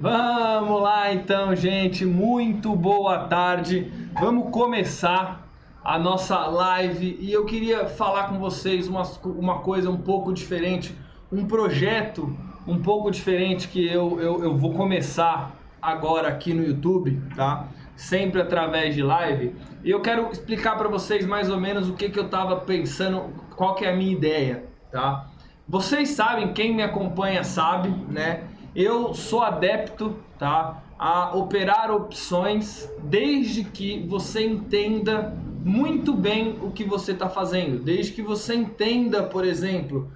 Vamos lá então, gente, muito boa tarde. Vamos começar a nossa live e eu queria falar com vocês uma coisa um pouco diferente, um projeto um pouco diferente que eu vou começar agora aqui no YouTube, tá? Sempre através de live. E eu quero explicar para vocês mais ou menos o que eu estava pensando, qual que é a minha ideia, tá? Vocês sabem, quem me acompanha sabe, né? Eu sou adepto, tá, a operar opções desde que você entenda muito bem o que você está fazendo, desde que você entenda, por exemplo,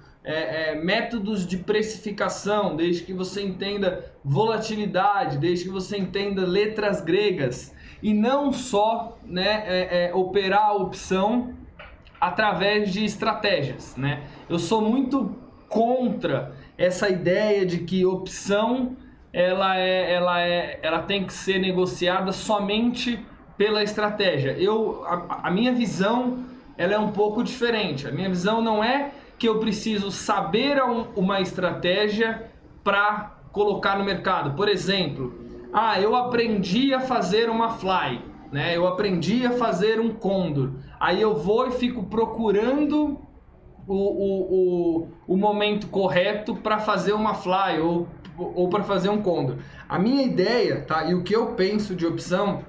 métodos de precificação, desde que você entenda volatilidade, desde que você entenda letras gregas e não só, né, operar a opção através de estratégias, né? Eu sou muito contra essa ideia de que opção ela tem que ser negociada somente pela estratégia. A minha visão ela é um pouco diferente. A minha visão não é que eu preciso saber uma estratégia para colocar no mercado. Por exemplo, eu aprendi a fazer uma fly, né? Eu aprendi a fazer um condor. Aí eu vou e fico procurando o momento correto para fazer uma fly ou para fazer um condor. A minha ideia, tá? E o que eu penso de opção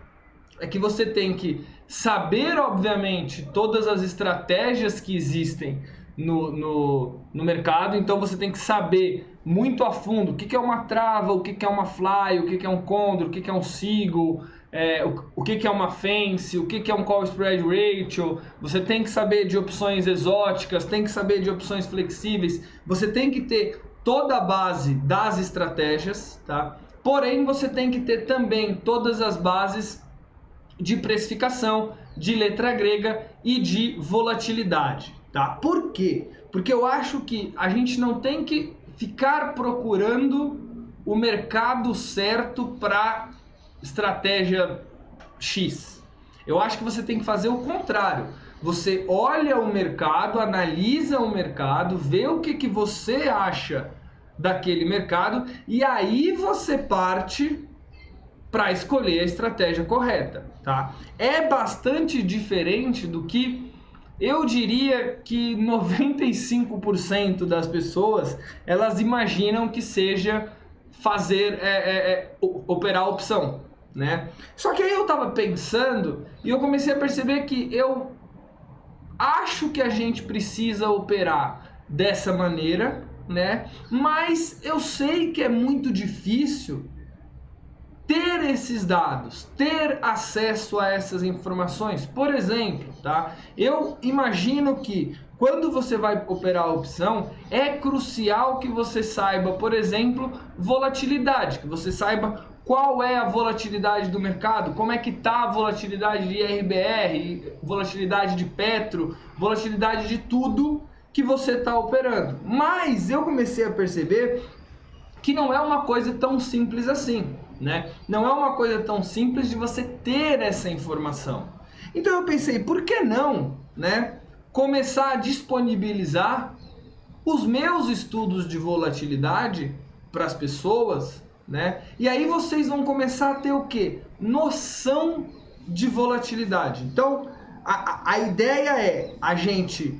é que você tem que saber, obviamente, todas as estratégias que existem no mercado. Então você tem que saber muito a fundo o que é uma trava, o que é uma fly, o que é um condor, o que é um seagull, o que é uma fence, o que é um call spread ratio. Você tem que saber de opções exóticas, tem que saber de opções flexíveis. Você tem que ter toda a base das estratégias, tá? Porém, você tem que ter também todas as bases de precificação, de letra grega e de volatilidade, tá? Por quê? Porque eu acho que a gente não tem que ficar procurando o mercado certo para estratégia X. Eu acho que você tem que fazer o contrário. Você olha o mercado, analisa o mercado, vê o que você acha daquele mercado e aí você parte para escolher a estratégia correta, tá? É bastante diferente do que eu diria que 95% das pessoas elas imaginam que seja fazer operar a opção, né? Só que aí eu tava pensando e eu comecei a perceber que eu acho que a gente precisa operar dessa maneira, né? Mas eu sei que é muito difícil ter esses dados, ter acesso a essas informações. Por exemplo, tá? Eu imagino que quando você vai operar a opção, é crucial que você saiba, por exemplo, volatilidade, que você saiba qual é a volatilidade do mercado, como é que está a volatilidade de RBR, volatilidade de Petro, volatilidade de tudo que você está operando. Mas eu comecei a perceber que não é uma coisa tão simples assim, né? Não é uma coisa tão simples de você ter essa informação. Então eu pensei, por que não, né, começar a disponibilizar os meus estudos de volatilidade para as pessoas, né? E aí vocês vão começar a ter o quê? Noção de volatilidade. Então a ideia é a gente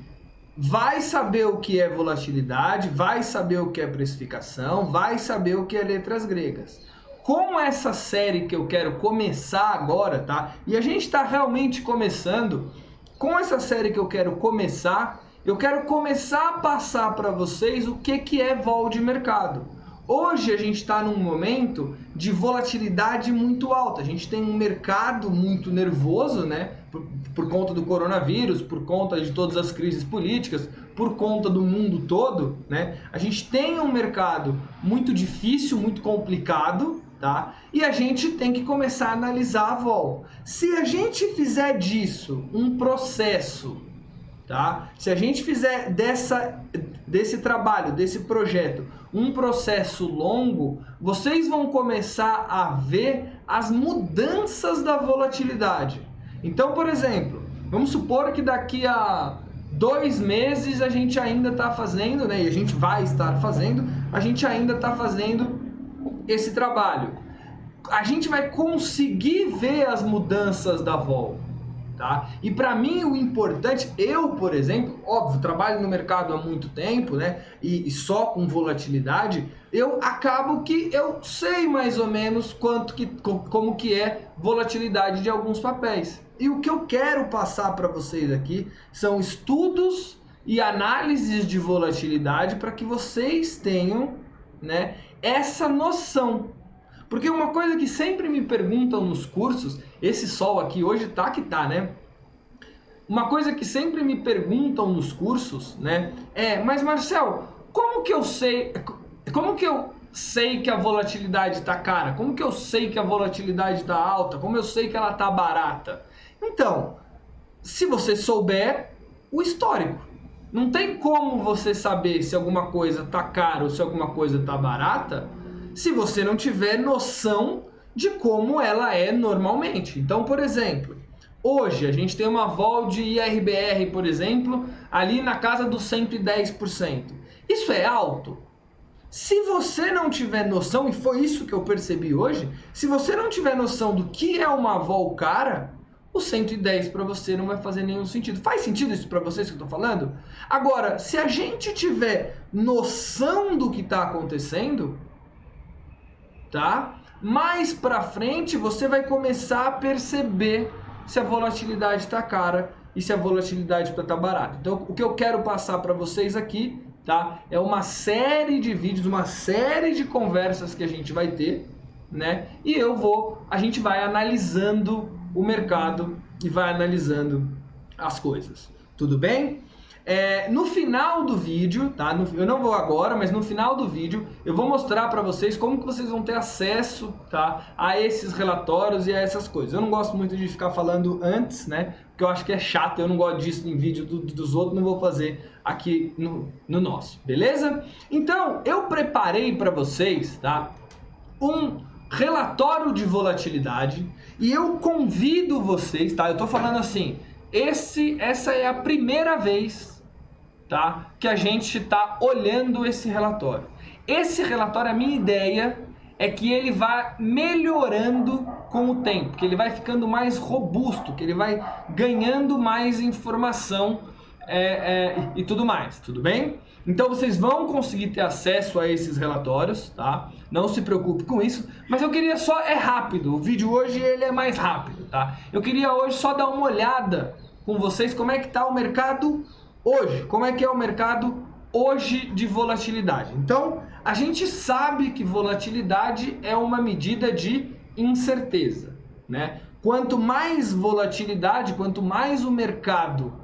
vai saber o que é volatilidade, vai saber o que é precificação, vai saber o que é letras gregas. Com essa série que eu quero começar agora, tá? E a gente está realmente começando. Com essa série que eu quero começar a passar para vocês o que é vol de mercado. Hoje a gente está num momento de volatilidade muito alta. A gente tem um mercado muito nervoso, né? Por conta do coronavírus, por conta de todas as crises políticas, por conta do mundo todo, né? A gente tem um mercado muito difícil, muito complicado, tá? E a gente tem que começar a analisar a vol. Se a gente fizer disso um processo, tá? Se a gente fizer desse trabalho, desse projeto, um processo longo, vocês vão começar a ver as mudanças da volatilidade. Então, por exemplo, vamos supor que daqui a 2 meses a gente ainda está fazendo, né? E a gente vai estar fazendo, a gente ainda está fazendo esse trabalho. A gente vai conseguir ver as mudanças da vol, tá? E para mim o importante, eu, por exemplo, óbvio, trabalho no mercado há muito tempo, né? E só com volatilidade, eu acabo que eu sei mais ou menos como que é volatilidade de alguns papéis. E o que eu quero passar para vocês aqui são estudos e análises de volatilidade para que vocês tenham, né, essa noção. Porque uma coisa que sempre me perguntam nos cursos, esse sol aqui hoje tá que tá, né? Uma coisa que sempre me perguntam nos cursos, né, mas Marcel, como que eu sei que a volatilidade tá cara? Como que eu sei que a volatilidade tá alta? Como eu sei que ela tá barata? Então, se você souber o histórico, não tem como você saber se alguma coisa tá cara ou se alguma coisa tá barata, se você não tiver noção de como ela é normalmente. Então, por exemplo, hoje a gente tem uma vol de IRBR, por exemplo, ali na casa dos 110%. Isso é alto? Se você não tiver noção, e foi isso que eu percebi hoje, se você não tiver noção do que é uma vol cara, o 110 para você não vai fazer nenhum sentido. Faz sentido isso para vocês que eu estou falando? Agora, se a gente tiver noção do que está acontecendo, tá? Mais para frente você vai começar a perceber se a volatilidade está cara e se a volatilidade está barata. Então, o que eu quero passar para vocês aqui, tá? É uma série de vídeos, uma série de conversas que a gente vai ter, né? E a gente vai analisando o mercado e vai analisando as coisas. Tudo bem? No final do vídeo, tá? Eu não vou agora, mas no final do vídeo eu vou mostrar para vocês como que vocês vão ter acesso, tá, a esses relatórios e a essas coisas. Eu não gosto muito de ficar falando antes, né? Porque eu acho que é chato, eu não gosto disso em vídeo dos outros, não vou fazer aqui no nosso, beleza? Então, eu preparei para vocês, tá, um relatório de volatilidade e eu convido vocês, tá? Eu tô falando assim, essa é a primeira vez, tá, que a gente está olhando esse relatório. Esse relatório, a minha ideia é que ele vai melhorando com o tempo, que ele vai ficando mais robusto, que ele vai ganhando mais informação e tudo mais, tudo bem? Então vocês vão conseguir ter acesso a esses relatórios, tá? Não se preocupe com isso, mas eu queria só, é rápido, o vídeo hoje ele é mais rápido, tá? Eu queria hoje só dar uma olhada com vocês como é que está o mercado hoje, como é que é o mercado hoje de volatilidade. Então, a gente sabe que volatilidade é uma medida de incerteza, né? Quanto mais volatilidade, quanto mais o mercado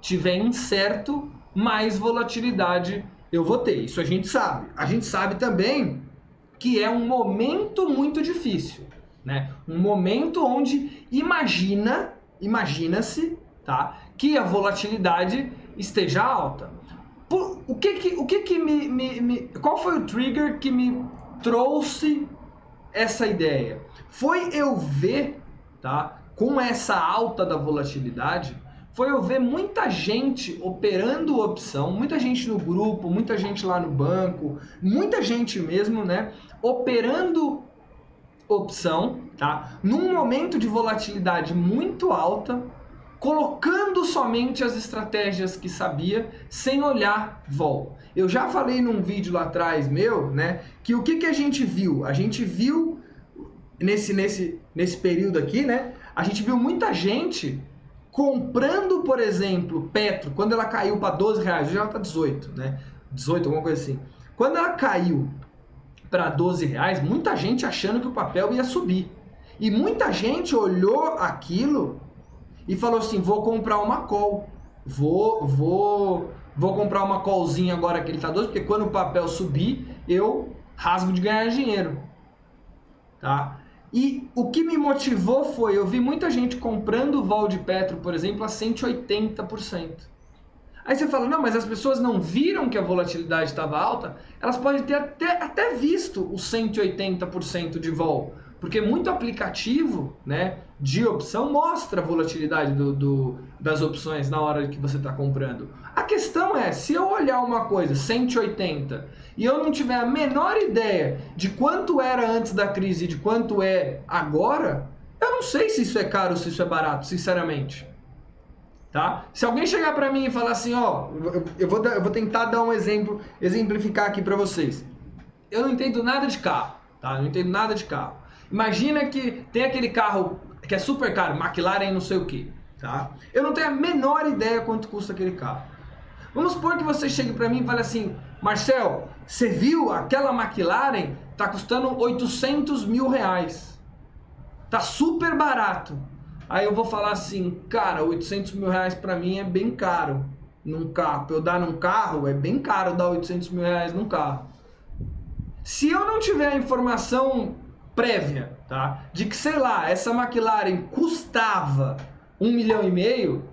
tiver incerto, mais volatilidade eu vou ter. Isso a gente sabe. A gente sabe também que é um momento muito difícil, né? Um momento onde imagina-se, tá, que a volatilidade esteja alta. Qual foi o trigger que me trouxe essa ideia? Foi eu ver, tá, com essa alta da volatilidade, foi eu ver muita gente operando opção, muita gente no grupo, muita gente lá no banco, muita gente mesmo, né, operando opção, tá, num momento de volatilidade muito alta, colocando somente as estratégias que sabia, sem olhar vol. Eu já falei num vídeo lá atrás meu, né, que o que a gente viu? A gente viu nesse período aqui, né, a gente viu muita gente comprando, por exemplo, Petro, quando ela caiu para 12 reais, hoje ela está 18, né, 18, alguma coisa assim. Quando ela caiu para 12 reais, muita gente achando que o papel ia subir. E muita gente olhou aquilo e falou assim, vou comprar uma call, vou comprar uma callzinha agora que ele tá 12, porque quando o papel subir, eu rasgo de ganhar dinheiro, tá? E o que me motivou foi, eu vi muita gente comprando o vol de Petro, por exemplo, a 180%. Aí você fala, não, mas as pessoas não viram que a volatilidade estava alta? Elas podem ter até visto os 180% de vol, Porque muito aplicativo, né, de opção mostra a volatilidade das opções na hora que você está comprando. A questão é, se eu olhar uma coisa, 180, e eu não tiver a menor ideia de quanto era antes da crise e de quanto é agora, eu não sei se isso é caro ou se isso é barato, sinceramente. Tá? Se alguém chegar para mim e falar assim, ó, eu vou tentar dar um exemplo, exemplificar aqui para vocês. Eu não entendo nada de carro, tá? Eu não entendo nada de carro. Imagina que tem aquele carro que é super caro, McLaren não sei o que, tá? Eu não tenho a menor ideia quanto custa aquele carro. Vamos supor que você chegue para mim e fale assim, Marcel, você viu aquela McLaren? Tá custando 800 mil reais. Tá super barato. Aí eu vou falar assim, cara, 800 mil reais pra mim é bem caro num carro. Pra eu dar num carro, é bem caro dar 800 mil reais num carro. Se eu não tiver a informação prévia, tá, de que, sei lá, essa McLaren custava 1,5 milhão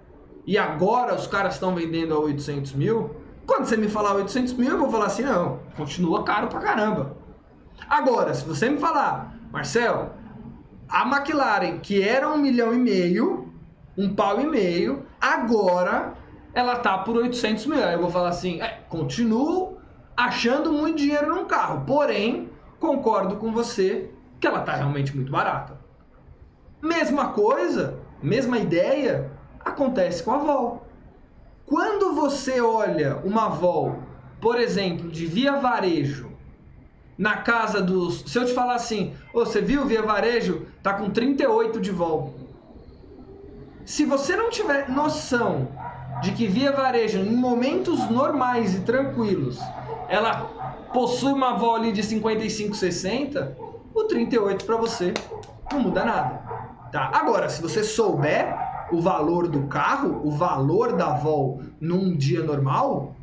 e agora os caras estão vendendo a 800 mil, quando você me falar 800 mil, eu vou falar assim, não, continua caro pra caramba. Agora, se você me falar, Marcel, a McLaren, que era 1,5 milhão, um pau e meio, agora ela tá por 800 mil. Aí eu vou falar assim, continuo achando muito dinheiro num carro, porém, concordo com você que ela tá realmente muito barata. Mesma coisa, mesma ideia, acontece com a Vol. Quando você olha uma Vol, por exemplo, de Via Varejo, na casa dos... Se eu te falar assim, você viu, Via Varejo tá com 38 de Vol. Se você não tiver noção de que Via Varejo, em momentos normais e tranquilos, ela possui uma Vol ali de 55, 60, o 38 para você não muda nada. Tá? Agora, se você souber o valor do carro, o valor da Vol num dia normal,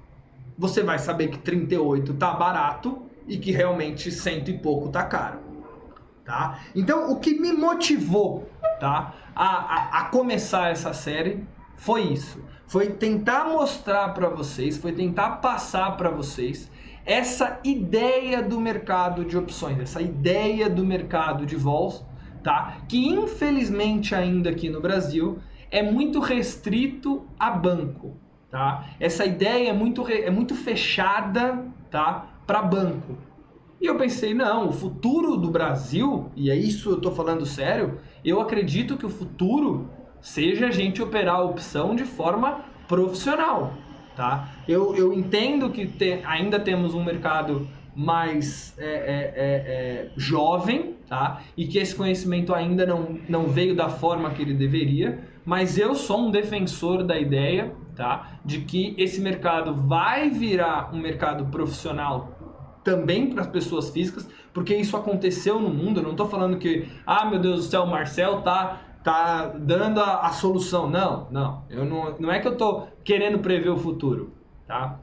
você vai saber que 38 tá barato e que realmente 100 e pouco tá caro, tá? Então, o que me motivou, tá, a começar essa série foi isso. Foi tentar mostrar para vocês, foi tentar passar para vocês essa ideia do mercado de opções, essa ideia do mercado de vols, tá? Que infelizmente ainda aqui no Brasil é muito restrito a banco, tá? Essa ideia é muito fechada, tá? Para banco. E eu pensei, não, o futuro do Brasil, e é isso eu tô falando sério, eu acredito que o futuro seja a gente operar a opção de forma profissional, tá? Eu entendo que ainda temos um mercado mais jovem, tá? E que esse conhecimento ainda não veio da forma que ele deveria, mas eu sou um defensor da ideia, tá? De que esse mercado vai virar um mercado profissional também para as pessoas físicas, porque isso aconteceu no mundo. Eu não estou falando que, meu Deus do céu, o Marcel tá dando a solução. Não, não é que eu estou querendo prever o futuro, tá?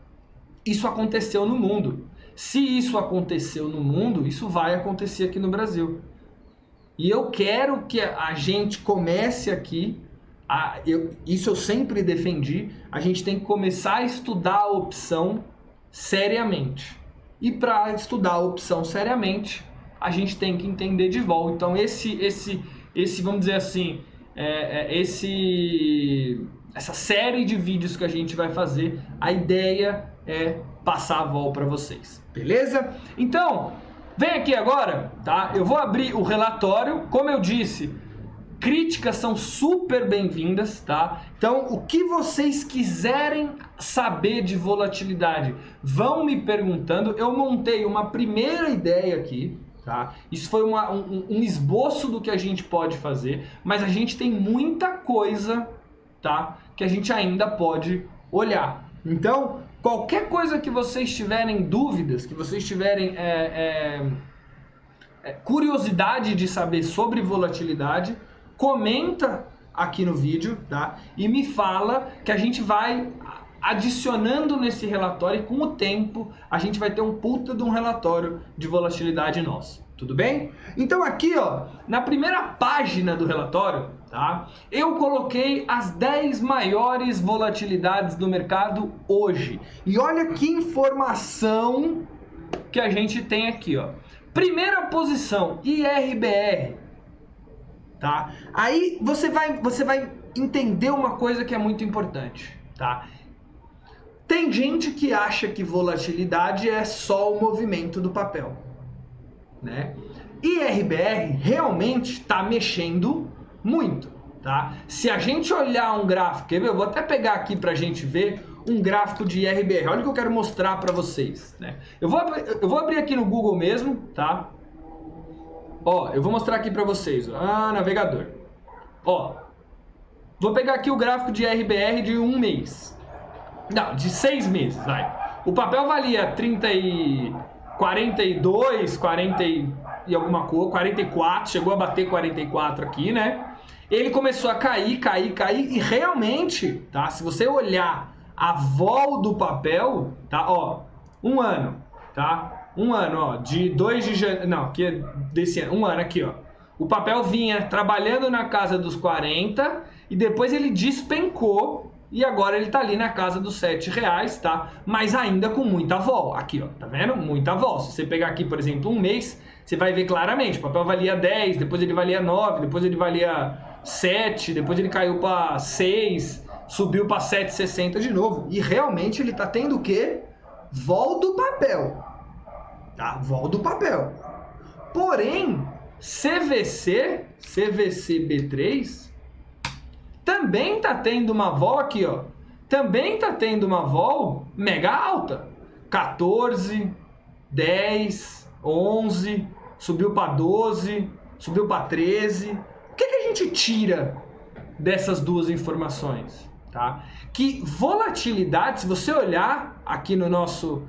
Isso aconteceu no mundo. Se isso aconteceu no mundo, isso vai acontecer aqui no Brasil. E eu quero que a gente comece aqui, isso eu sempre defendi, a gente tem que começar a estudar a opção seriamente. E para estudar a opção seriamente, a gente tem que entender de vol. Então esse vamos dizer assim, essa série de vídeos que a gente vai fazer, a ideia é passar a vol para vocês, beleza? Então, vem aqui agora, tá? Eu vou abrir o relatório, como eu disse, críticas são super bem-vindas, tá? Então, o que vocês quiserem saber de volatilidade, vão me perguntando. Eu montei uma primeira ideia aqui, tá? Isso foi um esboço do que a gente pode fazer, mas a gente tem muita coisa, tá? Que a gente ainda pode olhar. Então, qualquer coisa que vocês tiverem dúvidas, que vocês tiverem curiosidade de saber sobre volatilidade, comenta aqui no vídeo, tá? E me fala, que a gente vai adicionando nesse relatório, e com o tempo a gente vai ter um puta de um relatório de volatilidade nosso. Tudo bem? Então aqui, ó, na primeira página do relatório, tá? Eu coloquei as 10 maiores volatilidades do mercado hoje. E olha que informação que a gente tem aqui, ó. Primeira posição, IRBR, tá? Aí você vai entender uma coisa que é muito importante, tá? Tem gente que acha que volatilidade é só o movimento do papel, né? IRBR realmente está mexendo muito, tá? Se a gente olhar um gráfico, quer ver? Eu vou até pegar aqui para a gente ver um gráfico de IRBR. Olha o que eu quero mostrar para vocês, né? Eu vou abrir aqui no Google mesmo, tá? Ó, eu vou mostrar aqui para vocês. Navegador. Ó, vou pegar aqui o gráfico de IRBR de um mês. Não, de 6 meses, vai. O papel valia 42, 40 e alguma coisa, 44, chegou a bater 44 aqui, né? Ele começou a cair e realmente, tá? Se você olhar a vol do papel, tá? Ó, um ano, tá? Um ano, ó, de 2 de janeiro, não, que é desse ano, um ano aqui, ó. O papel vinha trabalhando na casa dos 40 e depois ele despencou e agora ele tá ali na casa dos R$7, tá? Mas ainda com muita vol. Aqui, ó, tá vendo? Muita vol. Se você pegar aqui, por exemplo, um mês, você vai ver claramente. O papel valia 10, depois ele valia 9, depois ele valia 7, depois ele caiu para 6, subiu para 7,60 de novo. E realmente ele tá tendo o quê? Vol do papel. Tá? Vol do papel. Porém, CVC-B3 também tá tendo uma vol aqui, ó. Também tá tendo uma vol mega alta. 14, 10, 11, subiu para 12, subiu para 13. O que a gente tira dessas duas informações? Tá? Que volatilidade, se você olhar aqui no nosso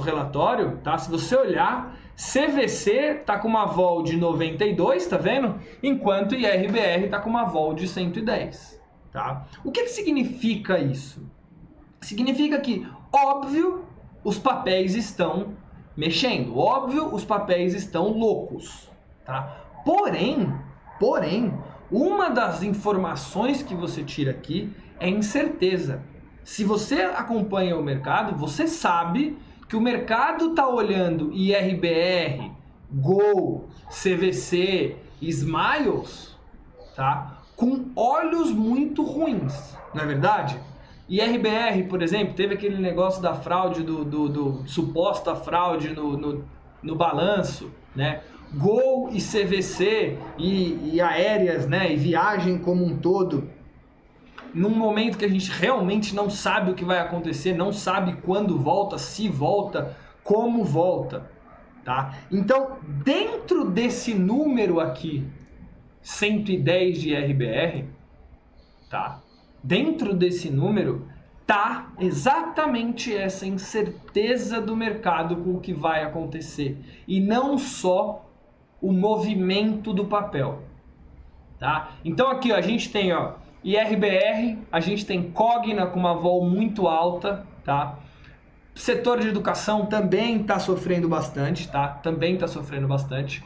relatório, tá? Se você olhar, CVC tá com uma vol de 92, tá vendo? Enquanto IRBR tá com uma vol de 110, tá? O que significa isso? Significa que, óbvio, os papéis estão mexendo, óbvio, os papéis estão loucos, tá? Porém, uma das informações que você tira aqui é incerteza. Se você acompanha o mercado, você sabe que o mercado está olhando IRBR, Gol, CVC, Smiles, tá? Com olhos muito ruins, não é verdade? IRBR, por exemplo, teve aquele negócio da fraude, do suposta fraude no balanço, né? Gol e CVC e aéreas, né? E viagem como um todo, num momento que a gente realmente não sabe o que vai acontecer, não sabe quando volta, se volta, como volta, tá? Então, dentro desse número aqui, 110 de RBR, tá? Dentro desse número, tá exatamente essa incerteza do mercado com o que vai acontecer. E não só o movimento do papel, tá? Então aqui, ó, a gente tem, ó, IRBR, a gente tem Cogna com uma vol muito alta, tá? Setor de educação também está sofrendo bastante, tá? Também está sofrendo bastante.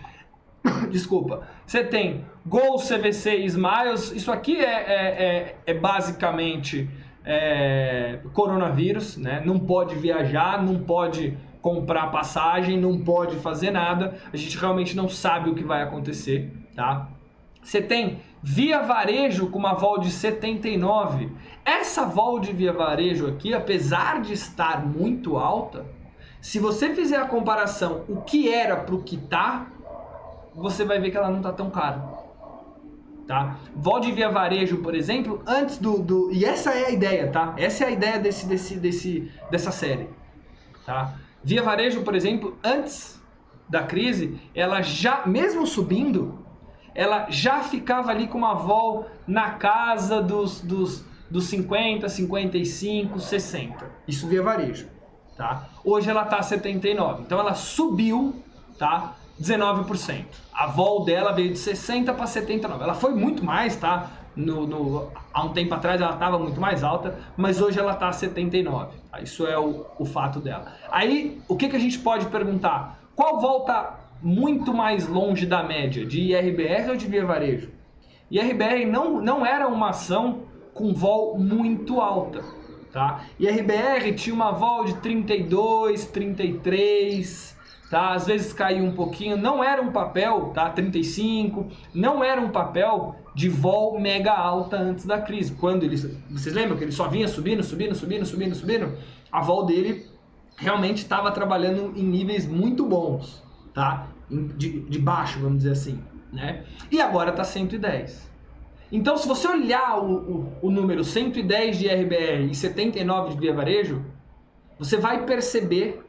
Desculpa. Você tem Gol, CVC e Smiles. Isso aqui é basicamente coronavírus, né? Não pode viajar, não pode comprar passagem, não pode fazer nada. A gente realmente não sabe o que vai acontecer, tá? Você tem Via Varejo com uma vol de 79. Essa vol de Via Varejo aqui, apesar de estar muito alta, se você fizer a comparação o que era para o que tá, você vai ver que ela não tá tão cara, tá? Vol de Via Varejo, por exemplo, antes e essa é a ideia, tá? Essa é a ideia dessa série, tá? Via Varejo, por exemplo, antes da crise, ela já, mesmo subindo, ela já ficava ali com uma vol na casa dos 50, 55, 60. Isso Via Varejo, tá? Hoje ela tá 79. Então ela subiu, tá? 19%. A vol dela veio de 60 para 79. Ela foi muito mais, tá? Há um tempo atrás ela estava muito mais alta, mas hoje ela está 79. Tá? Isso é o fato dela. Aí, o que a gente pode perguntar? Qual vol está muito mais longe da média, de IRBR ou de Via Varejo? IRBR não era uma ação com vol muito alta, tá? IRBR tinha uma vol de 32, 33, tá? Às vezes caía um pouquinho, não era um papel, tá? 35, não era um papel de vol mega alta antes da crise. Quando ele, vocês lembram que ele só vinha subindo, a vol dele realmente estava trabalhando em níveis muito bons, tá? De baixo, vamos dizer assim, né? E agora está 110. Então, se você olhar o número 110 de RBR e 79 de Via Varejo, você vai perceber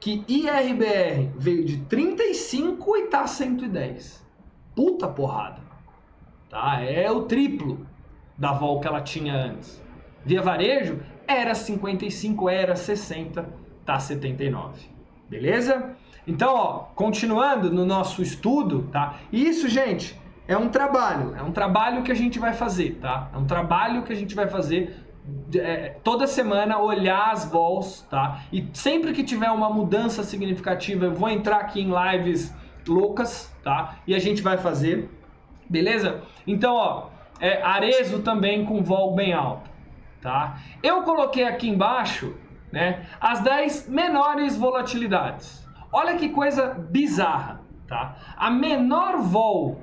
que IRBR veio de 35 e tá 110. Puta porrada. Tá? É o triplo da vol que ela tinha antes. Via Varejo era 55, era 60, tá 79. Beleza? Então, ó, continuando no nosso estudo, tá? Isso, gente, é um trabalho que a gente vai fazer, tá? É um trabalho que a gente vai fazer toda semana, olhar as vols, tá? E sempre que tiver uma mudança significativa, eu vou entrar aqui em lives loucas, tá? E a gente vai fazer, beleza? Então, ó, Arezzo também com vol bem alta, tá? Eu coloquei aqui embaixo, né, as 10 menores volatilidades. Olha que coisa bizarra, tá? A menor vol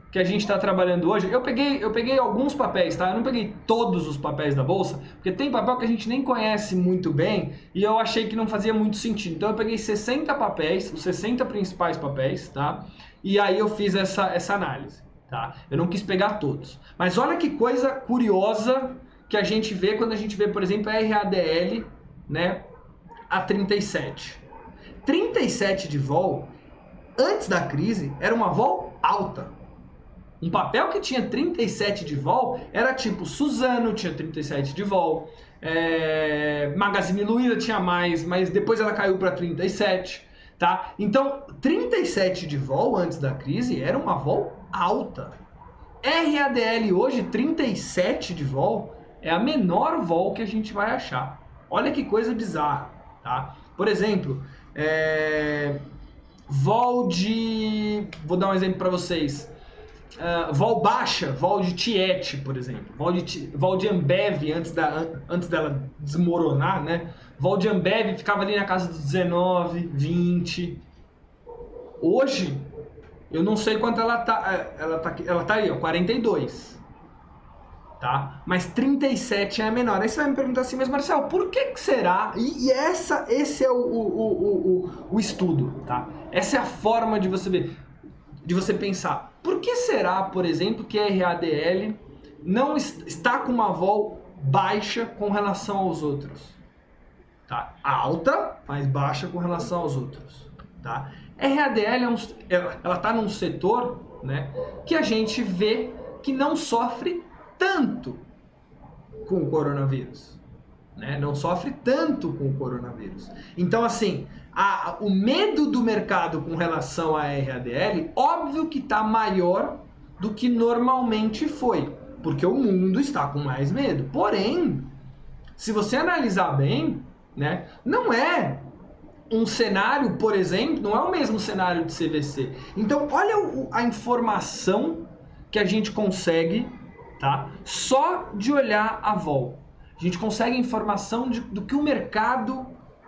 que a gente está trabalhando hoje, eu peguei alguns papéis, tá? Eu não peguei todos os papéis da bolsa, porque tem papel que a gente nem conhece muito bem e eu achei que não fazia muito sentido. Então eu peguei 60 papéis, os 60 principais papéis, tá? E aí eu fiz essa análise, tá? Eu não quis pegar todos. Mas olha que coisa curiosa que a gente vê quando a gente vê, por exemplo, a RADL, né, a 37. 37 de vol, antes da crise, era uma vol alta. Um papel que tinha 37 de vol era tipo Suzano, tinha 37 de vol, Magazine Luiza tinha mais, mas depois ela caiu para 37, tá? Então, 37 de vol antes da crise era uma vol alta. RADL hoje, 37 de vol, é a menor vol que a gente vai achar. Olha que coisa bizarra, tá? Por exemplo, vol de... Vou dar um exemplo para vocês. Vol baixa, vol de Tiete, por exemplo, vol de Ambev antes dela desmoronar, né? Vol de Ambev ficava ali na casa dos 19, 20. Hoje, eu não sei quanto ela tá aí, ó, 42. Tá? Mas 37 é a menor. Aí você vai me perguntar assim, mas Marcelo, por que será? E esse é o estudo, tá? Essa é a forma de você ver, de você pensar. Por que será, por exemplo, que a RADL não está com uma vol baixa com relação aos outros? Tá? Alta, mas baixa com relação aos outros. Tá? RADL ela está num setor, né, que a gente vê que não sofre tanto com o coronavírus. Né? Não sofre tanto com o coronavírus. Então, assim, o medo do mercado com relação à RADL, óbvio que está maior do que normalmente foi, porque o mundo está com mais medo. Porém, se você analisar bem, né, não é um cenário, por exemplo, não é o mesmo cenário de CVC. Então, olha a informação que a gente consegue, tá, só de olhar a vol. A gente consegue informação do que o mercado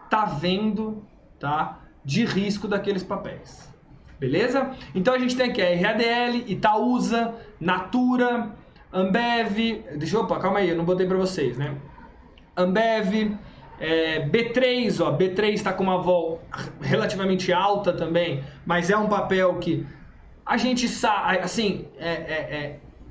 tá vendo, tá, de risco daqueles papéis. Beleza? Então a gente tem aqui a RADL, Itaúsa, Natura, Ambev, calma aí, eu não botei para vocês, né? Ambev, B3, ó, B3 está com uma vol relativamente alta também, mas é um papel que a gente sabe, assim,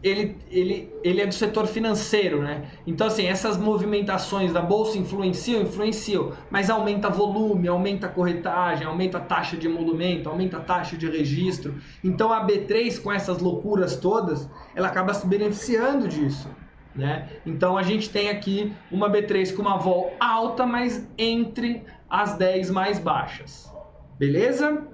ele é do setor financeiro, né? Então, assim, essas movimentações da bolsa influenciam, mas aumenta volume, aumenta a corretagem, aumenta a taxa de emolumento, aumenta a taxa de registro. Então, a B3, com essas loucuras todas, ela acaba se beneficiando disso, né? Então, a gente tem aqui uma B3 com uma vol alta, mas entre as 10 mais baixas. Beleza?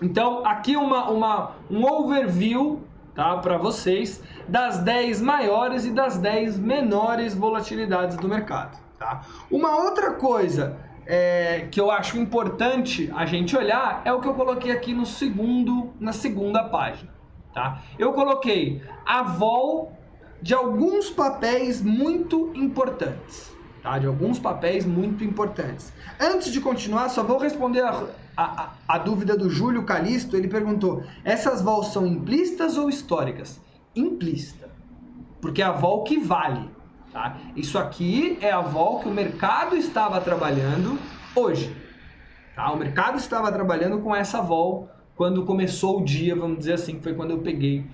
Então, aqui um overview, tá, para vocês das 10 maiores e das 10 menores volatilidades do mercado. Tá? Uma outra coisa que eu acho importante a gente olhar é o que eu coloquei aqui na segunda página. Tá? Eu coloquei a vol de alguns papéis muito importantes. tá? De alguns papéis muito importantes. Antes de continuar, só vou responder a dúvida do Júlio Calisto. Ele perguntou, essas vols são implícitas ou históricas? Implícita, porque é a vol que vale, tá? Isso aqui é a vol que o mercado estava trabalhando hoje, tá? O mercado estava trabalhando com essa vol quando começou o dia, vamos dizer assim, que foi quando eu peguei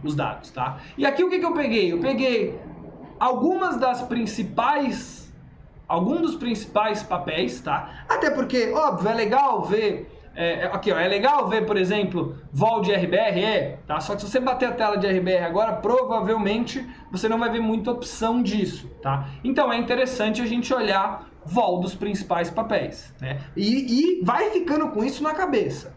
os dados, tá? E aqui o que eu peguei? Eu peguei alguns dos principais papéis, tá? Até porque, óbvio, é legal ver, aqui ó, é legal ver, por exemplo, vol de RBR, tá? Só que se você bater a tela de RBR agora, provavelmente você não vai ver muita opção disso, tá? Então é interessante a gente olhar vol dos principais papéis, né? E vai ficando com isso na cabeça.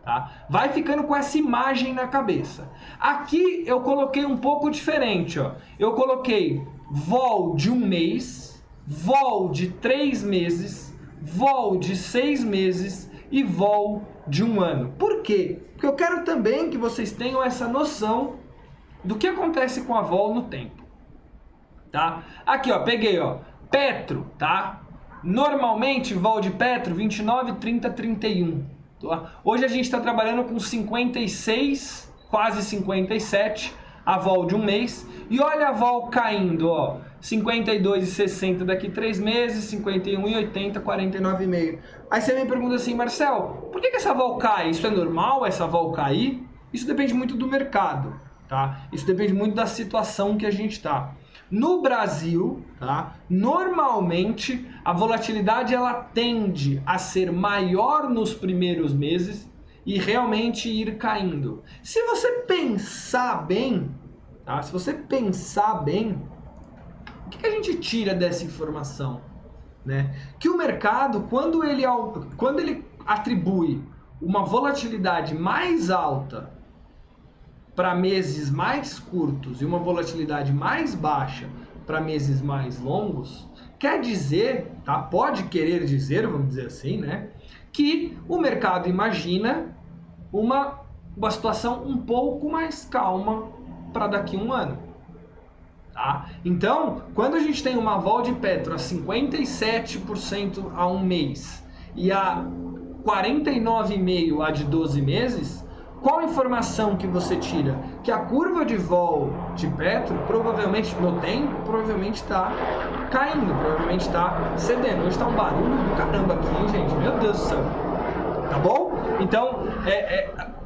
Tá? Vai ficando com essa imagem na cabeça. Aqui eu coloquei um pouco diferente, ó. Eu coloquei vol de 1 mês, vol de 3 meses, vol de 6 meses e vol de 1 ano. Por quê? Porque eu quero também que vocês tenham essa noção do que acontece com a vol no tempo. Tá? Aqui, ó, peguei, ó, Petro, tá? Normalmente vol de Petro 29, 30, 31. Hoje a gente está trabalhando com 56, quase 57, a vol de 1 mês. E olha a vol caindo, ó, 52,60 daqui 3 meses, 51,80, 49,5. Aí você me pergunta assim, Marcel, por que essa vol cai? Isso é normal, essa vol cair? Isso depende muito do mercado, tá? Isso depende muito da situação que a gente está. No Brasil, tá? Normalmente a volatilidade ela tende a ser maior nos primeiros meses e realmente ir caindo. Se você pensar bem, tá? Se você pensar bem, o que a gente tira dessa informação, né? Que o mercado, quando ele atribui uma volatilidade mais alta para meses mais curtos e uma volatilidade mais baixa para meses mais longos, quer dizer, tá? Pode querer dizer, vamos dizer assim, né? Que o mercado imagina uma situação um pouco mais calma para daqui a 1 ano. Tá? Então, quando a gente tem uma vol de Petro a 57% a 1 mês e a 49,5% a de 12 meses, qual a informação que você tira? Que a curva de vol de Petro, provavelmente, no tempo, provavelmente está caindo, provavelmente está cedendo. Hoje está um barulho do caramba aqui, gente, meu Deus do céu. Tá bom? Então,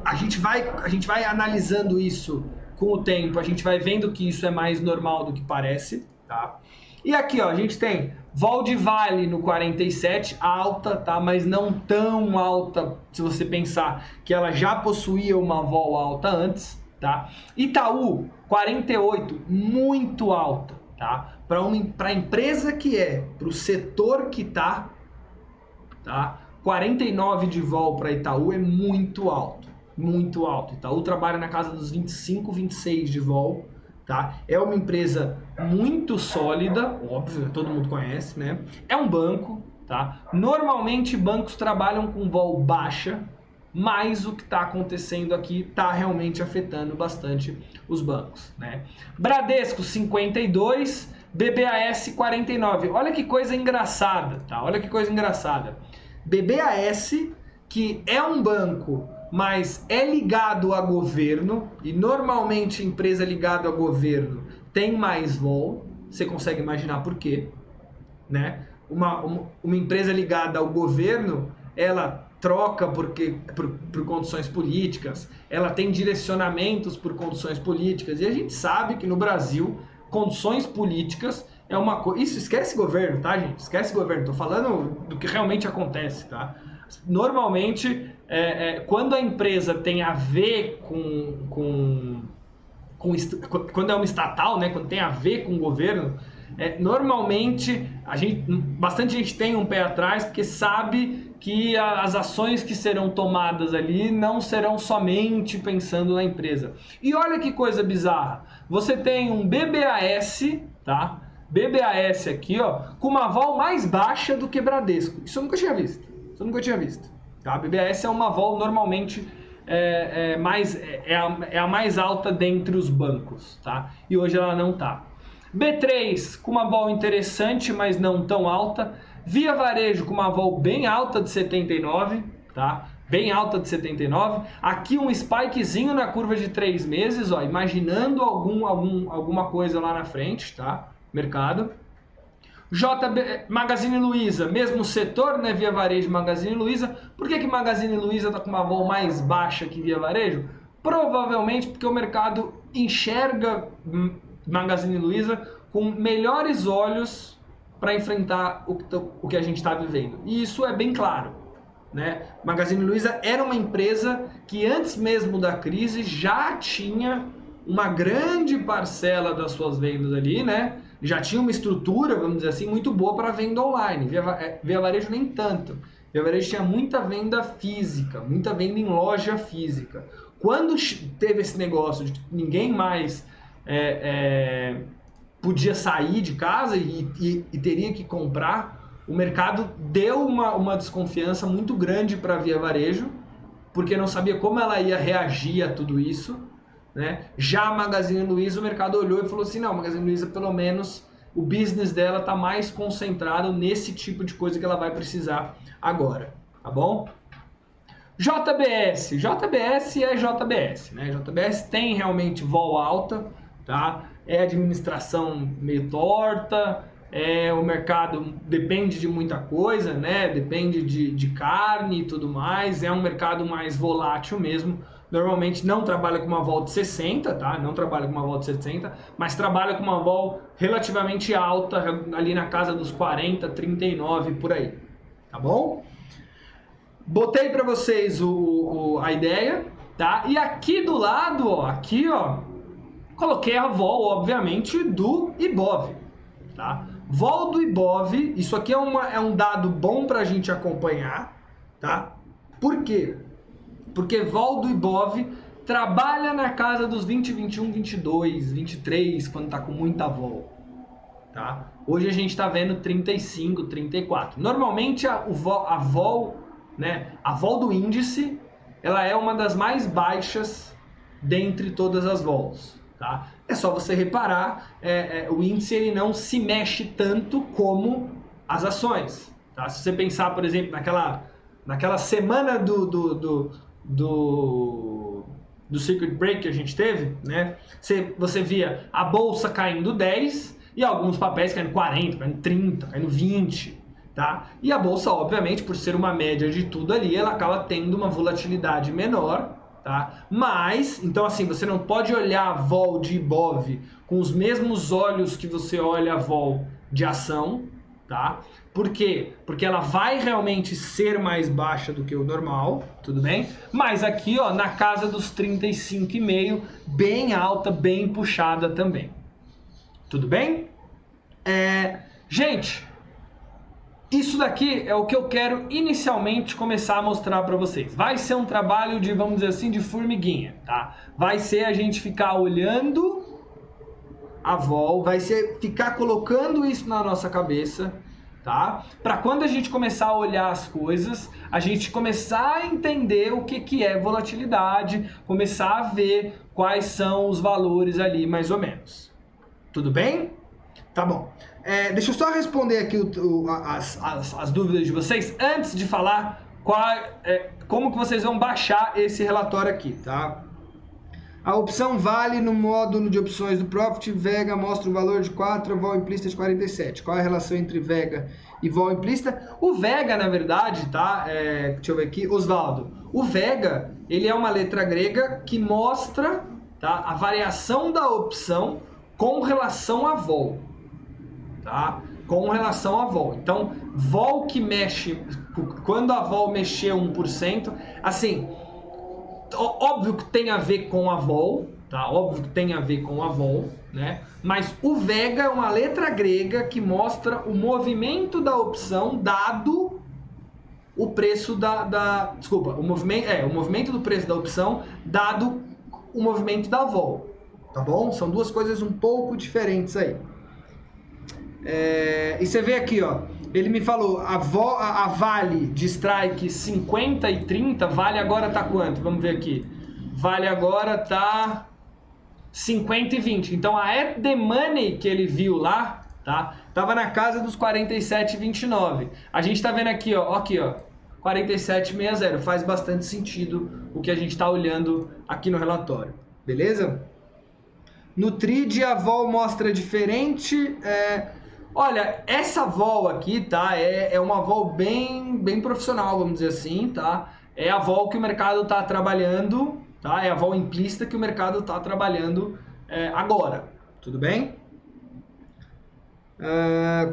a gente vai analisando isso com o tempo, a gente vai vendo que isso é mais normal do que parece, tá? E aqui, ó, a gente tem vol de Vale no 47, alta, tá? Mas não tão alta, se você pensar que ela já possuía uma vol alta antes, tá? Itaú, 48, muito alta, tá? Para a empresa que para o setor que tá? 49 de vol para Itaú é muito alto, muito alto. Itaú trabalha na casa dos 25, 26 de vol. Tá? É uma empresa muito sólida, óbvio, todo mundo conhece, né? É um banco, tá? Normalmente bancos trabalham com vol baixa, mas o que está acontecendo aqui está realmente afetando bastante os bancos, né? Bradesco 52, BBAS 49. Olha que coisa engraçada, tá? Olha que coisa engraçada. BBAS, que é um banco, mas é ligado a governo, e normalmente empresa ligada a governo tem mais vol, você consegue imaginar por quê, né? Uma empresa ligada ao governo, ela troca por condições políticas, ela tem direcionamentos por condições políticas, e a gente sabe que no Brasil, condições políticas é uma coisa... Isso, esquece governo, tá, gente? Esquece governo, tô falando do que realmente acontece, tá? Normalmente, quando a empresa tem a ver quando é uma estatal, né, quando tem a ver com o governo, normalmente bastante gente tem um pé atrás porque sabe que as ações que serão tomadas ali não serão somente pensando na empresa. E olha que coisa bizarra, você tem um BBAS, tá? BBAS aqui, ó, com uma vol mais baixa do que Bradesco. Isso eu nunca tinha visto. Eu nunca tinha visto. Tá? A BBAS é uma vol normalmente a mais alta dentre os bancos, tá? E hoje ela não tá. B3 com uma vol interessante, mas não tão alta. Via Varejo com uma vol bem alta de 79, tá? Bem alta de 79. Aqui um spikezinho na curva de 3 meses, ó, imaginando alguma coisa lá na frente, tá? Mercado. Magazine Luiza, mesmo setor, né? Via Varejo e Magazine Luiza. Por que Magazine Luiza tá com uma vol mais baixa que Via Varejo? Provavelmente porque o mercado enxerga Magazine Luiza com melhores olhos para enfrentar o que a gente está vivendo. E isso é bem claro, né? Magazine Luiza era uma empresa que antes mesmo da crise já tinha uma grande parcela das suas vendas ali, né? Já tinha uma estrutura, vamos dizer assim, muito boa para venda online. Via Varejo nem tanto. Via Varejo tinha muita venda física, muita venda em loja física. Quando teve esse negócio de que ninguém mais podia sair de casa e teria que comprar, o mercado deu uma desconfiança muito grande para a Via Varejo, porque não sabia como ela ia reagir a tudo isso, né? Já a Magazine Luiza, o mercado olhou e falou assim, não, a Magazine Luiza pelo menos o business dela está mais concentrado nesse tipo de coisa que ela vai precisar agora, tá bom? JBS é JBS, né? JBS tem realmente vol alta, tá? É administração meio torta, o mercado depende de muita coisa, né? Depende de carne e tudo mais, é um mercado mais volátil mesmo. Normalmente não trabalha com uma vol de 60, tá? Não trabalha com uma vol de 60, mas trabalha com uma vol relativamente alta, ali na casa dos 40, 39 por aí, tá bom? Botei para vocês a ideia, tá? E aqui do lado, ó, coloquei a vol, obviamente, do Ibov, tá? Vol do Ibov, isso aqui é um dado bom para a gente acompanhar, tá? Por quê? Porque vol do Ibov trabalha na casa dos 20, 21, 22, 23, quando tá com muita vol, tá? Hoje a gente tá vendo 35, 34. Normalmente a vol, né? A vol do índice, ela é uma das mais baixas dentre todas as vols, tá? É só você reparar, o índice ele não se mexe tanto como as ações, tá? Se você pensar, por exemplo, naquela semana do circuit break que a gente teve, né? Você via a bolsa caindo 10 e alguns papéis caindo 40, caindo 30, caindo 20, tá? E a bolsa, obviamente, por ser uma média de tudo ali, ela acaba tendo uma volatilidade menor, tá? Mas, então assim, você não pode olhar a vol de Ibov com os mesmos olhos que você olha a vol de ação, tá? Por quê? Porque ela vai realmente ser mais baixa do que o normal, tudo bem? Mas aqui, ó, na casa dos 35,5, bem alta, bem puxada também. Tudo bem? Gente, isso daqui é o que eu quero inicialmente começar a mostrar para vocês. Vai ser um trabalho de, vamos dizer assim, de formiguinha, tá? Vai ser a gente ficar olhando a vol, vai ser ficar colocando isso na nossa cabeça, tá? Para quando a gente começar a olhar as coisas, a gente começar a entender o que é volatilidade, começar a ver quais são os valores ali, mais ou menos. Tudo bem? Tá bom. Deixa eu só responder aqui as dúvidas de vocês antes de falar como que vocês vão baixar esse relatório aqui, tá? A opção vale no módulo de opções do Profit. Vega mostra o valor de 4, a vol implícita de 47. Qual é a relação entre Vega e vol implícita? O Vega, na verdade, tá? Deixa eu ver aqui. Osvaldo. O Vega, ele é uma letra grega que mostra, tá, a variação da opção com relação à vol. Tá? Com relação à vol. Então, vol que mexe, quando a vol mexer 1%, assim, óbvio que tem a ver com a vol, tá? Óbvio que tem a ver com a vol, né? Mas o Vega é uma letra grega que mostra o movimento da opção dado o preço desculpa, o movimento do preço da opção dado o movimento da vol, tá bom? São duas coisas um pouco diferentes aí. E você vê aqui, ó, ele me falou a Vale de strike 50 e 30, Vale agora tá quanto? Vamos ver aqui. Vale agora tá 50,20. Então a at the money que ele viu lá, tá? Tava na casa dos 47,29. A gente tá vendo aqui, ó, 47,60. Faz bastante sentido o que a gente tá olhando aqui no relatório. Beleza? No trade a vol mostra diferente. Olha, essa vol aqui, tá? É uma vol bem profissional, vamos dizer assim, tá? É a vol que o mercado tá trabalhando, tá? É a vol implícita que o mercado tá trabalhando agora. Tudo bem?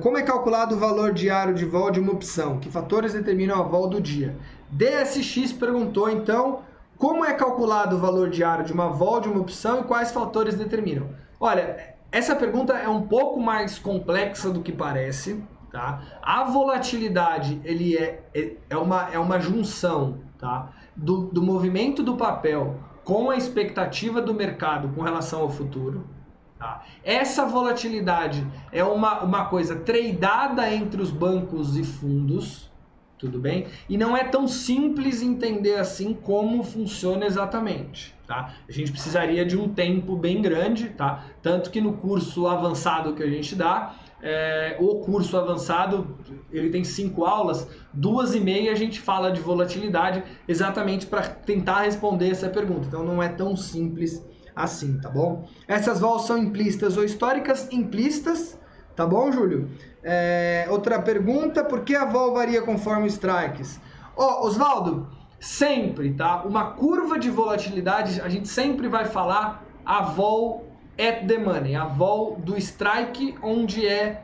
Como é calculado o valor diário de vol de uma opção? Que fatores determinam a vol do dia? DSX perguntou, então, como é calculado o valor diário de uma vol de uma opção e quais fatores determinam? Olha, essa pergunta é um pouco mais complexa do que parece, tá? A volatilidade ele é uma junção, tá? do movimento do papel com a expectativa do mercado com relação ao futuro. Tá? Essa volatilidade é uma coisa tradeada entre os bancos e fundos, tudo bem? E não é tão simples entender assim como funciona exatamente, tá? A gente precisaria de um tempo bem grande, tá? Tanto que no curso avançado que a gente dá, o curso avançado, ele tem 5 aulas, 2,5 a gente fala de volatilidade exatamente para tentar responder essa pergunta. Então não é tão simples assim, tá bom? Essas vols são implícitas ou históricas? Implícitas, tá bom, Júlio? Outra pergunta, por que a vol varia conforme strikes? Oswaldo, sempre, tá? Uma curva de volatilidade, a gente sempre vai falar a vol at the money, a vol do strike onde é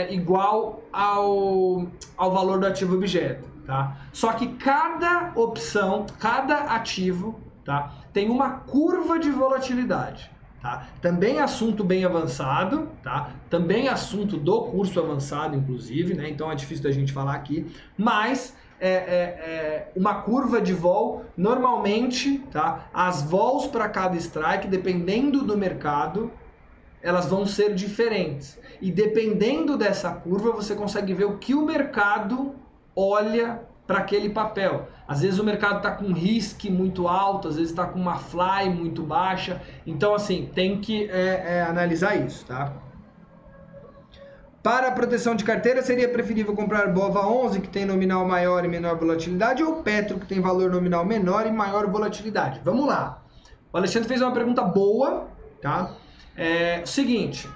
igual ao valor do ativo objeto, tá? Só que cada opção, cada ativo, tá, tem uma curva de volatilidade. Tá? Também assunto bem avançado, tá? Também assunto do curso avançado, inclusive, né? Então é difícil da gente falar aqui, mas uma curva de vol, normalmente, tá? As vols para cada strike, dependendo do mercado, elas vão ser diferentes. E dependendo dessa curva, você consegue ver o que o mercado olha para aquele papel. Às vezes o mercado está com risco muito alto, às vezes está com uma fly muito baixa. Então, assim, tem que analisar isso, tá? Para a proteção de carteira, seria preferível comprar BOVA 11, que tem nominal maior e menor volatilidade, ou Petro, que tem valor nominal menor e maior volatilidade? Vamos lá. O Alexandre fez uma pergunta boa, tá? O seguinte,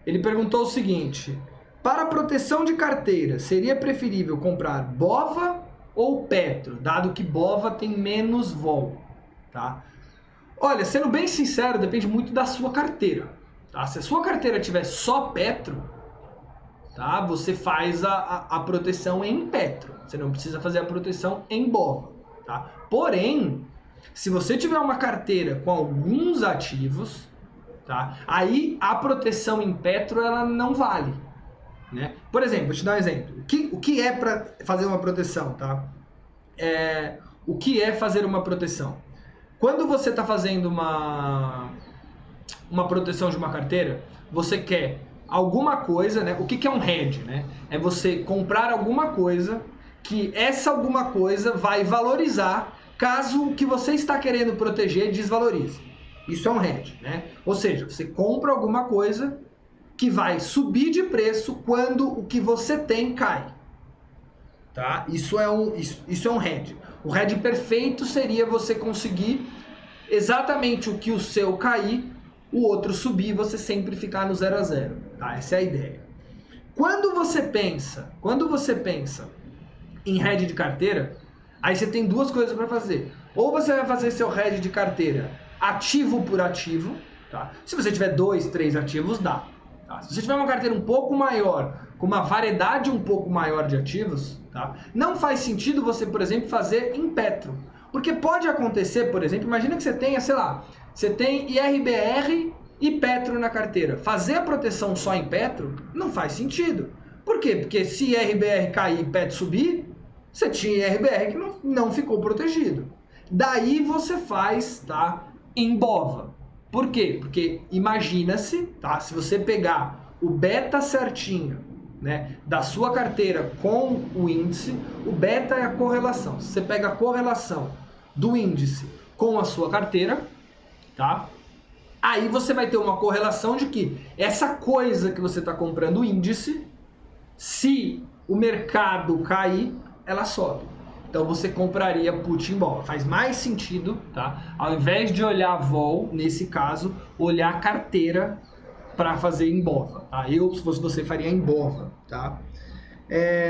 ele perguntou o seguinte: para a proteção de carteira, seria preferível comprar BOVA ou Petro, dado que BOVA tem menos vol, tá? Olha, sendo bem sincero, depende muito da sua carteira, tá? Se a sua carteira tiver só Petro, tá? Você faz a proteção em Petro, você não precisa fazer a proteção em BOVA, tá? Porém, se você tiver uma carteira com alguns ativos, tá? Aí a proteção em Petro ela não vale. Né? Por exemplo, vou te dar um exemplo. O que é para fazer uma proteção? Tá? O que é fazer uma proteção? Quando você está fazendo uma proteção de uma carteira, você quer alguma coisa, né? O que é um hedge? Né? É você comprar alguma coisa que essa alguma coisa vai valorizar caso o que você está querendo proteger desvalorize. Isso é um hedge. Né? Ou seja, você compra alguma coisa que vai subir de preço quando o que você tem cai. Tá? Isso é um hedge. O hedge perfeito seria você conseguir exatamente o que o seu cair, o outro subir e você sempre ficar no 0 a 0. Tá? Essa é a ideia. Quando você pensa em hedge de carteira, aí você tem duas coisas para fazer. Ou você vai fazer seu hedge de carteira ativo por ativo. Tá? Se você tiver 2, 3 ativos, dá. Se você tiver uma carteira um pouco maior, com uma variedade um pouco maior de ativos, tá? Não faz sentido você, por exemplo, fazer em Petro. Porque pode acontecer, por exemplo, imagina que você tenha, sei lá, você tem IRBR e Petro na carteira. Fazer a proteção só em Petro não faz sentido. Por quê? Porque se IRBR cair e Petro subir, você tinha IRBR que não ficou protegido. Daí você faz, tá, em BOVA. Por quê? Porque imagina-se, tá? Se você pegar o beta certinho, né, da sua carteira com o índice, o beta é a correlação. Se você pega a correlação do índice com a sua carteira, tá? Aí você vai ter uma correlação de que essa coisa que você está comprando, o índice, se o mercado cair, ela sobe. Então você compraria put em vol. Faz mais sentido, tá? Ao invés de olhar vol, nesse caso, olhar a carteira para fazer em BOVA. Tá? Eu, se fosse você, faria em BOVA, tá?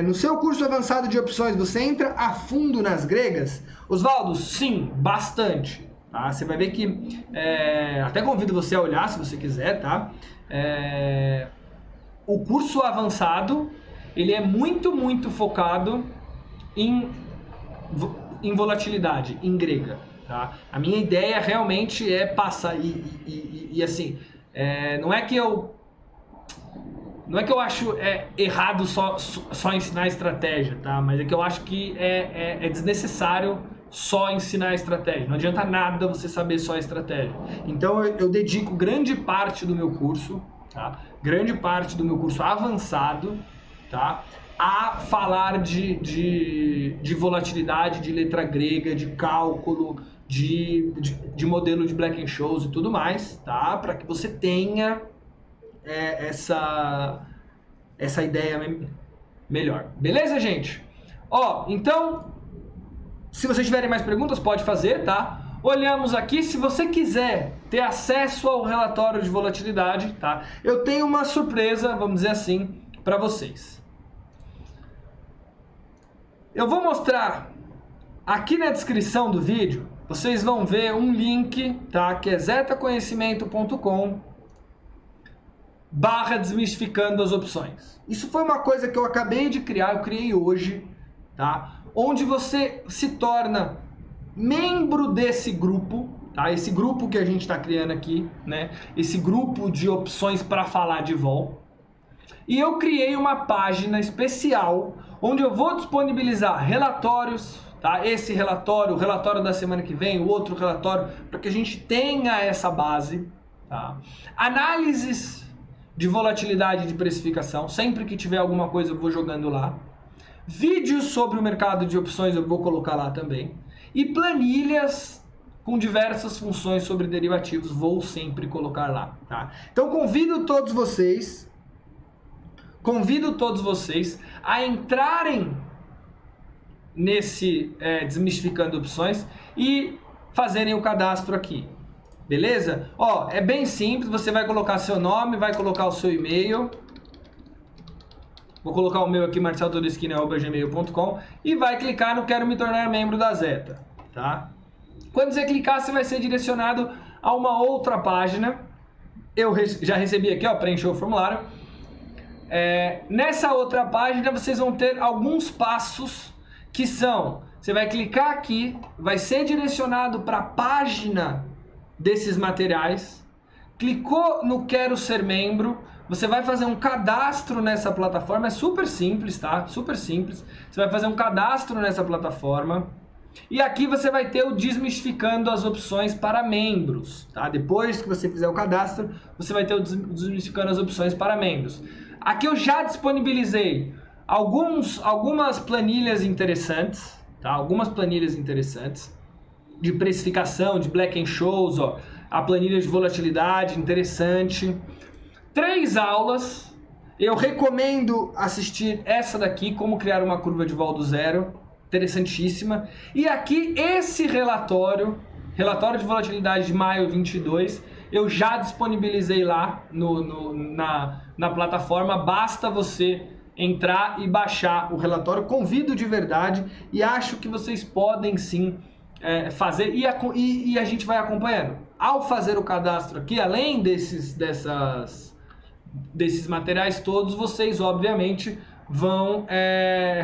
No seu curso avançado de opções, você entra a fundo nas gregas? Osvaldo, sim, bastante. Tá? Você vai ver que, até convido você a olhar se você quiser, tá? O curso avançado, ele é muito focado em volatilidade, em grega. Tá? A minha ideia realmente é passar e assim, não é que eu acho errado só ensinar estratégia, tá? Mas é que eu acho que é desnecessário só ensinar estratégia. Não adianta nada você saber só estratégia. Então eu dedico grande parte do meu curso, tá? Grande parte do meu curso avançado, tá? A falar de volatilidade, de letra grega, de cálculo, de modelo de Black-Scholes e tudo mais, tá? Para que você tenha essa ideia melhor. Beleza, gente? Ó, então, se vocês tiverem mais perguntas, pode fazer, tá? Olhamos aqui, se você quiser ter acesso ao relatório de volatilidade, tá? Eu tenho uma surpresa, vamos dizer assim, para vocês. Eu vou mostrar aqui na descrição do vídeo, vocês vão ver um link, tá? Que é zetaconhecimento.com/desmistificando as opções. Isso foi uma coisa que eu acabei de criar, eu criei hoje, tá? Onde você se torna membro desse grupo, tá? Esse grupo que a gente está criando aqui, né? Esse grupo de opções para falar de vol. E eu criei uma página especial onde eu vou disponibilizar relatórios, tá? Esse relatório, o relatório da semana que vem, o outro relatório, para que a gente tenha essa base, tá? Análises de volatilidade de precificação, sempre que tiver alguma coisa eu vou jogando lá. Vídeos sobre o mercado de opções eu vou colocar lá também. E planilhas com diversas funções sobre derivativos vou sempre colocar lá, tá? Então convido todos vocês a entrarem nesse Desmistificando Opções e fazerem o cadastro aqui. Beleza? Ó, é bem simples, você vai colocar seu nome, vai colocar o seu e-mail. Vou colocar o meu aqui, marceltodeschini@gmail.com, e vai clicar no Quero me tornar membro da Zeta, tá? Quando você clicar, você vai ser direcionado a uma outra página. Eu já recebi aqui, ó, preencher o formulário. Nessa outra página vocês vão ter alguns passos que são: você vai clicar aqui, vai ser direcionado para a página desses materiais. Clicou no Quero Ser Membro, você vai fazer um cadastro nessa plataforma. É super simples, tá? Super simples. Você vai fazer um cadastro nessa plataforma. E aqui você vai ter o Desmistificando as Opções para membros, tá? Depois que você fizer o cadastro, você vai ter o Desmistificando as Opções para membros. Aqui eu já disponibilizei algumas planilhas interessantes, tá? Algumas planilhas interessantes de precificação, de Black-Scholes, ó, a planilha de volatilidade interessante. 3 aulas. Eu recomendo assistir essa daqui, como criar uma curva de vol do zero, interessantíssima. E aqui esse relatório de volatilidade de maio 22, eu já disponibilizei lá na plataforma. Basta você entrar e baixar o relatório. Convido de verdade e acho que vocês podem sim fazer e a gente vai acompanhando. Ao fazer o cadastro aqui, além desses materiais todos, vocês obviamente vão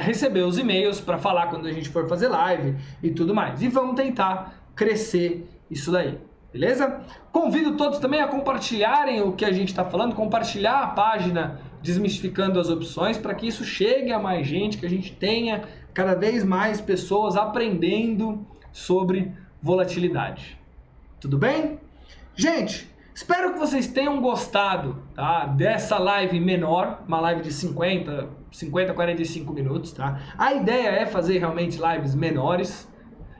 receber os e-mails para falar quando a gente for fazer live e tudo mais. E vamos tentar crescer isso daí. Beleza? Convido todos também a compartilharem o que a gente está falando, compartilhar a página Desmistificando as Opções, para que isso chegue a mais gente, que a gente tenha cada vez mais pessoas aprendendo sobre volatilidade. Tudo bem? Gente, espero que vocês tenham gostado, tá, dessa live menor, uma live de 50, 45 minutos, tá? A ideia é fazer realmente lives menores.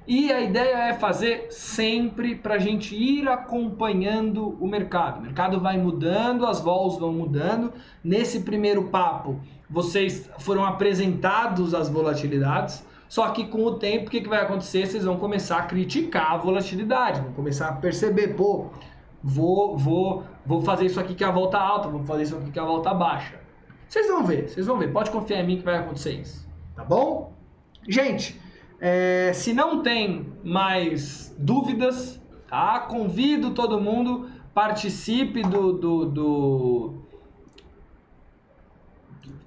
E a ideia é fazer sempre para a gente ir acompanhando o mercado. O mercado vai mudando, as vols vão mudando. Nesse primeiro papo, vocês foram apresentados as volatilidades. Só que com o tempo, o que vai acontecer? Vocês vão começar a criticar a volatilidade, vão começar a perceber, pô, vou fazer isso aqui que é a volta alta, vou fazer isso aqui que é a volta baixa. Vocês vão ver, pode confiar em mim que vai acontecer isso, tá bom? Gente, se não tem mais dúvidas, tá? Convido todo mundo, participe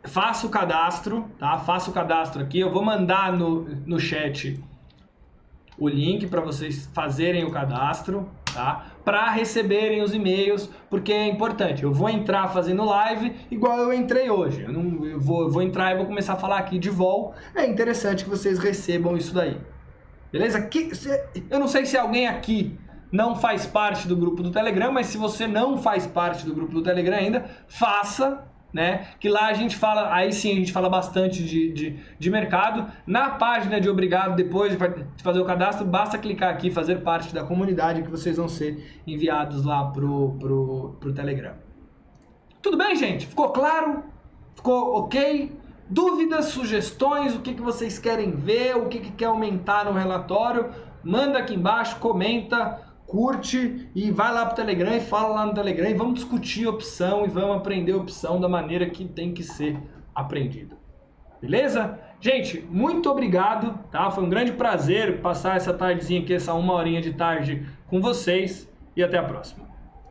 faça o cadastro, tá? Faça o cadastro aqui, eu vou mandar no chat o link para vocês fazerem o cadastro, tá? Para receberem os e-mails, porque é importante. Eu vou entrar fazendo live igual eu entrei hoje. Eu vou entrar e vou começar a falar aqui de vol. É interessante que vocês recebam isso daí. Beleza? Eu não sei se alguém aqui não faz parte do grupo do Telegram, mas se você não faz parte do grupo do Telegram ainda, faça, né? Que lá a gente fala, aí sim a gente fala bastante de mercado. Na página de obrigado, depois de fazer o cadastro, basta clicar aqui, fazer parte da comunidade, que vocês vão ser enviados lá pro Telegram. Tudo bem, gente? Ficou claro? Ficou ok? Dúvidas, sugestões, o que vocês querem ver, o que quer aumentar no relatório? Manda aqui embaixo, comenta, curte e vai lá pro Telegram e fala lá no Telegram e vamos discutir opção e vamos aprender opção da maneira que tem que ser aprendido. Beleza? Gente, muito obrigado, tá? Foi um grande prazer passar essa tardezinha aqui, essa 1 horinha de tarde com vocês e até a próxima.